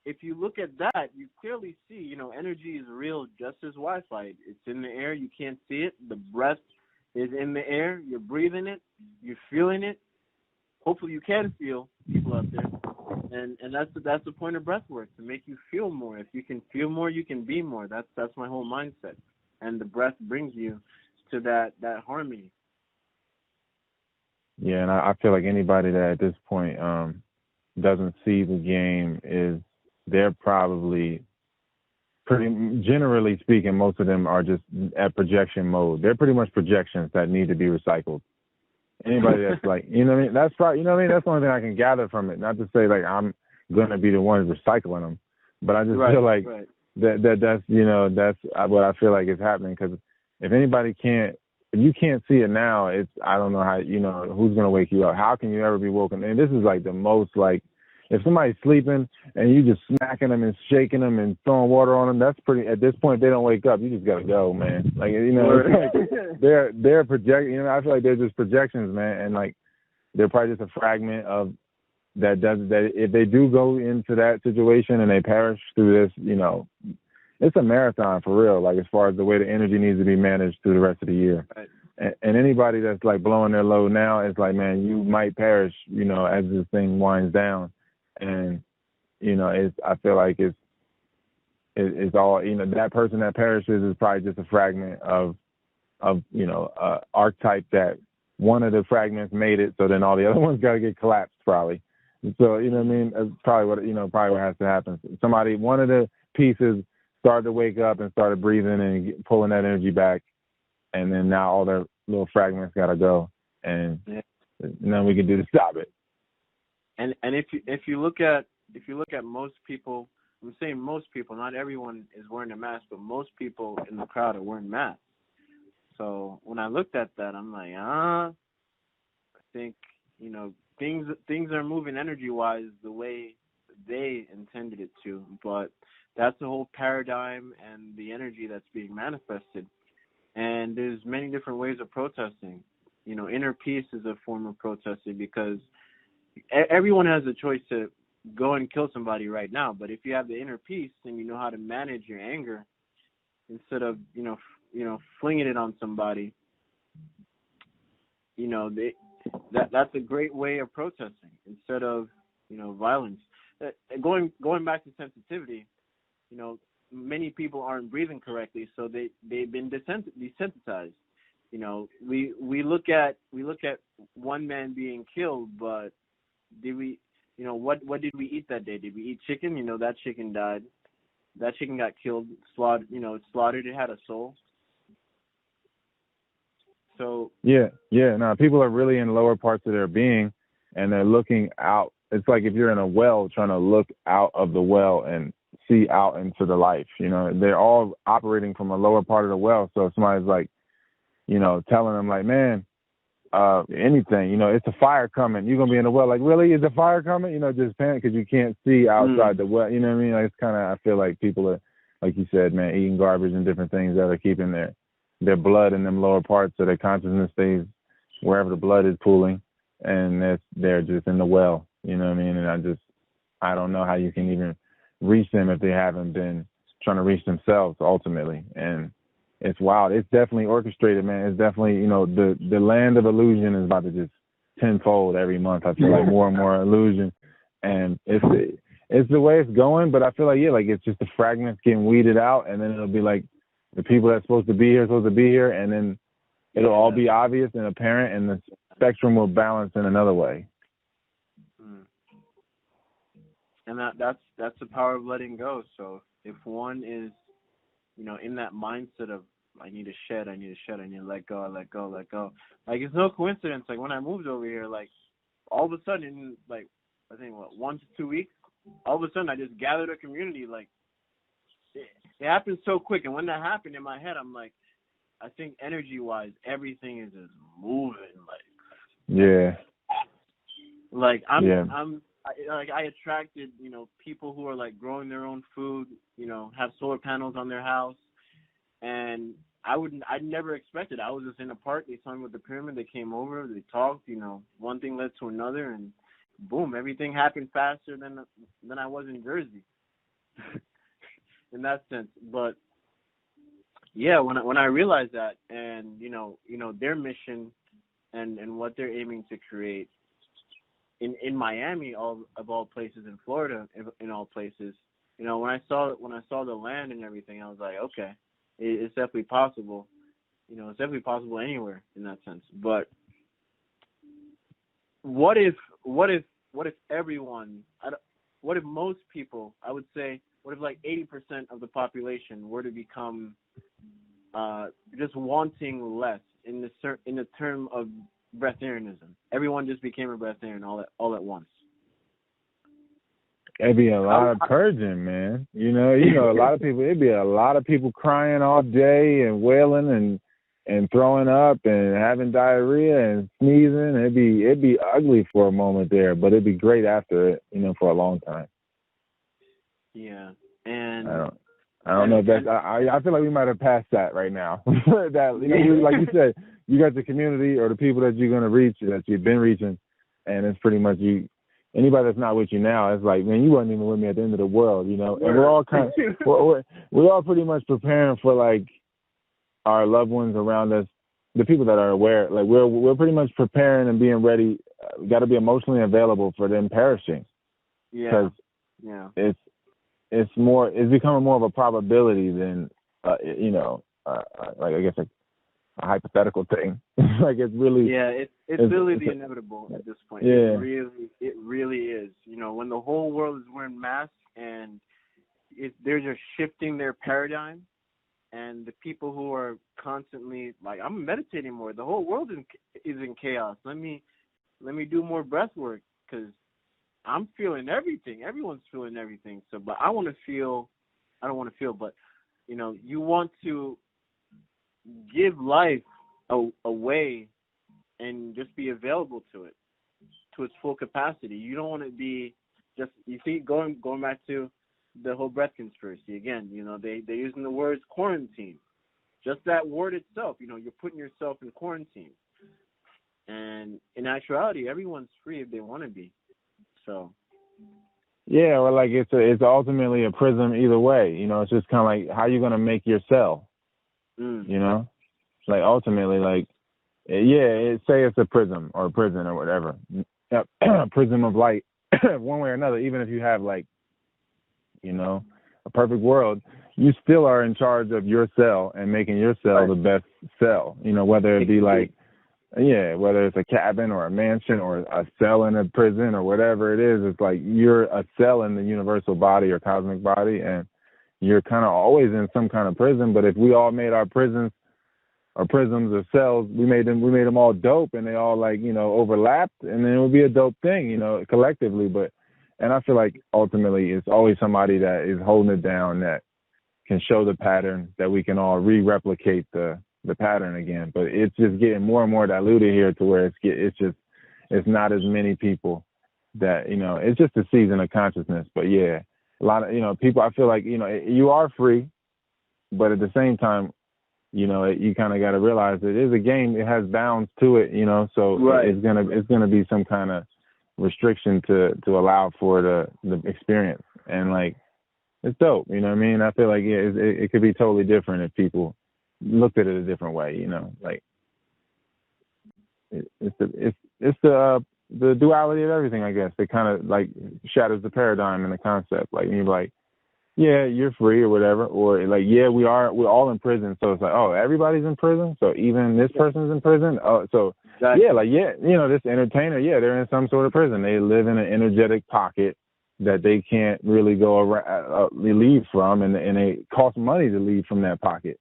if you look at that, you clearly see, you know, energy is real just as Wi-Fi. It's in the air. You can't see it. The breath is in the air. You're breathing it. You're feeling it. Hopefully you can feel, people out there. And that's the point of breath work, to make you feel more. If you can feel more, you can be more. That's my whole mindset. And the breath brings you to that harmony. Yeah, and I feel like anybody that at this point doesn't see the game they're probably generally speaking, most of them are just at projection mode. They're pretty much projections that need to be recycled. Anybody that's like, you know what I mean? That's probably, you know what I mean? That's the only thing I can gather from it. Not to say like I'm going to be the one recycling them, but I just feel like that's, you know, that's what I feel like is happening. Because if you can't see it now, I don't know how, you know, who's going to wake you up? How can you ever be woken? And this is like the most, like, if somebody's sleeping and you just smacking them and shaking them and throwing water on them, that's pretty. At this point, they don't wake up. You just gotta go, man. Like, you know, it's like they're project. You know, I feel like they're just projections, man, and like they're probably just a fragment of that. That if they do go into that situation and they perish through this, you know, it's a marathon for real. Like as far as the way the energy needs to be managed through the rest of the year. Right. And anybody that's like blowing their load now, it's like, man, you might perish, you know, as this thing winds down. And, you know, I feel like it's all, you know, that person that perishes is probably just a fragment of you know, archetype that one of the fragments made it, so then all the other ones got to get collapsed probably. And so, you know what I mean? That's probably what has to happen. One of the pieces started to wake up and started breathing and pulling that energy back, and then now all their little fragments got to go, and then we can do to stop it. And if you look at most people, I'm saying most people, not everyone is wearing a mask, but most people in the crowd are wearing masks. So when I looked at that, I'm like, I think, you know, things are moving energy wise the way they intended it to, but that's the whole paradigm and the energy that's being manifested. And there's many different ways of protesting. You know, inner peace is a form of protesting, because everyone has a choice to go and kill somebody right now. But if you have the inner peace and you know how to manage your anger instead of, you know, flinging it on somebody, you know, that's a great way of protesting instead of, you know, violence. Going back to sensitivity, you know, many people aren't breathing correctly, so they've been desensitized. You know, we look at one man being killed, but did we, what did we eat that day? Did we eat chicken? That chicken died. That chicken got killed, slaughtered. Slaughtered. It had a soul. So Yeah, yeah. No, people are really in lower parts of their being, and they're looking out. It's like if you're in a well, trying to look out of the well and see out into the life. They're all operating from a lower part of the well. So if somebody's like, telling them like, man, anything, it's a fire coming. You're gonna be in the well. Like, really? Is the fire coming? Just panic because you can't see outside the well. You know what I mean? Like, it's kind of. I feel like people are, like you said, man, eating garbage and different things that are keeping their blood in them lower parts, so their consciousness stays wherever the blood is pooling, and they're just in the well. You know what I mean? And I don't know how you can even reach them if they haven't been trying to reach themselves ultimately. And it's wild. It's definitely orchestrated, man. It's definitely, the land of illusion is about to just tenfold every month. I feel like more and more illusion, and it's the way it's going. But I feel like, like it's just the fragments getting weeded out, and then it'll be like the people that's supposed to be here, and then it'll all be obvious and apparent, and the spectrum will balance in another way. And that's the power of letting go. So if one is, in that mindset of I need to shed, I need to let go, let go. Like, it's no coincidence. Like, when I moved over here, like, all of a sudden, like, I think 1 to 2 weeks, all of a sudden I just gathered a community. Like, it happened so quick. And when that happened in my head, I'm like, I think energy wise, everything is just moving. Like, yeah. Like, I attracted, people who are like growing their own food, have solar panels on their house, and I'd never expected. I was just in a park. They saw me with the pyramid. They came over. They talked. One thing led to another, and boom, everything happened faster than I was in Jersey, in that sense. But yeah, when I realized that, and their mission, and what they're aiming to create in Miami, of all places, in Florida, in all places, when I saw the land and everything, I was like, okay, it's definitely possible. It's definitely possible anywhere in that sense. But what if everyone, what if most people, I would say, what if like 80% of the population were to become just wanting less in the term of breatharianism? Everyone just became a breatharian all at once. It'd be a lot of purging, man. A lot of people. It'd be a lot of people crying all day and wailing and throwing up and having diarrhea and sneezing. It'd be ugly for a moment there, but it'd be great after it. For a long time. Yeah, and I don't know if that's. I feel like we might have passed that right now. That like you said, you got the community or the people that you're gonna reach, that you've been reaching, and it's pretty much you. Anybody that's not with you now, it's like, man, you wasn't even with me at the end of the world, And we're all we're all pretty much preparing for like our loved ones around us, the people that are aware. Like we're pretty much preparing and being ready. We got to be emotionally available for them perishing. Yeah. Because it's becoming more of a probability than like I guess a hypothetical thing. Like it's really it's really the inevitable at this point. Yeah. It really is. When the whole world is wearing masks and they're just shifting their paradigm, and the people who are constantly like, I'm meditating more. The whole world is in chaos. Let me do more breath work because I'm feeling everything. Everyone's feeling everything. So, but I don't want to feel, but you want to give life away and just be available to it to its full capacity. You don't want to be just, you see, going back to the whole breath conspiracy again. They're using the words quarantine. Just that word itself, you're putting yourself in quarantine. And in actuality, everyone's free if they want to be. So. Yeah, well, like it's ultimately a prism either way. It's just kind of like how you gonna make your cell. Like ultimately, like say it's a prism or a prison or whatever, prism of light, one way or another. Even if you have like, a perfect world, you still are in charge of your cell and making your cell the best cell. Whether it be like Yeah, whether it's a cabin or a mansion or a cell in a prison or whatever it is, it's like you're a cell in the universal body or cosmic body, and you're kind of always in some kind of prison. But if we all made our prisons or prisms or cells, we made them all dope, and they all like, you know, overlapped, and then it would be a dope thing, you know, collectively. But and I feel like ultimately it's always somebody that is holding it down that can show the pattern that we can all re-replicate the pattern again. But it's just getting more and more diluted here to where it's not as many people that, you know, it's just a season of consciousness. But yeah, a lot of, you know, people, I feel like, you know, you are free, but at the same time, you know, you kind of got to realize it is a game. It has bounds to it, you know, so Right. it's gonna be some kind of restriction to allow for the experience. And like, it's dope, you know what I mean? I feel like, yeah, it could be totally different if people looked at it a different way, you know, like it's the duality of everything, I guess. It kind of like shatters the paradigm and the concept. Like, you're like, yeah, you're free or whatever, or like, yeah, we're all in prison. So it's like, oh, everybody's in prison. So even this person's in prison. Oh, so Exactly. yeah, like, yeah, you know, this entertainer, yeah, they're in some sort of prison. They live in an energetic pocket that they can't really go around, leave from, and it costs money to leave from that pocket.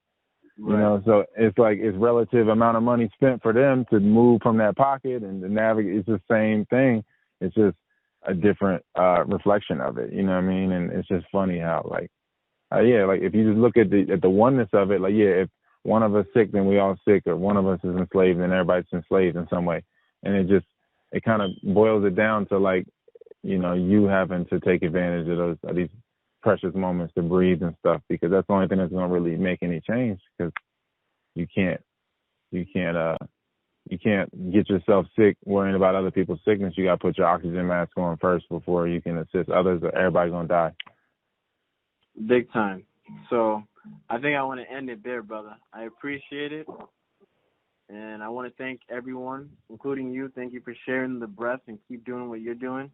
Right. You know, so it's like it's relative amount of money spent for them to move from that pocket and to navigate. It's the same thing. It's just a different reflection of it. You know what I mean? And it's just funny how like, yeah, like if you just look at the oneness of it, like, yeah, if one of us sick, then we all sick, or one of us is enslaved, then everybody's enslaved in some way. And it kind of boils it down to like, you know, you having to take advantage of these precious moments to breathe and stuff, because that's the only thing that's going to really make any change, because you can't get yourself sick worrying about other people's sickness. You got to put your oxygen mask on first before you can assist others, or everybody's going to die. Big time. So I think I want to end it there, brother. I appreciate it. And I want to thank everyone, including you. Thank you for sharing the breath and keep doing what you're doing.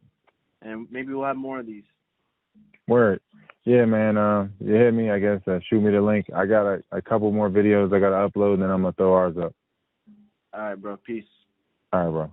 And maybe we'll have more of these. Word. Yeah, man. You hit me, I guess. Shoot me the link. I got a couple more videos I got to upload, and then I'm going to throw ours up. All right, bro. Peace. All right, bro.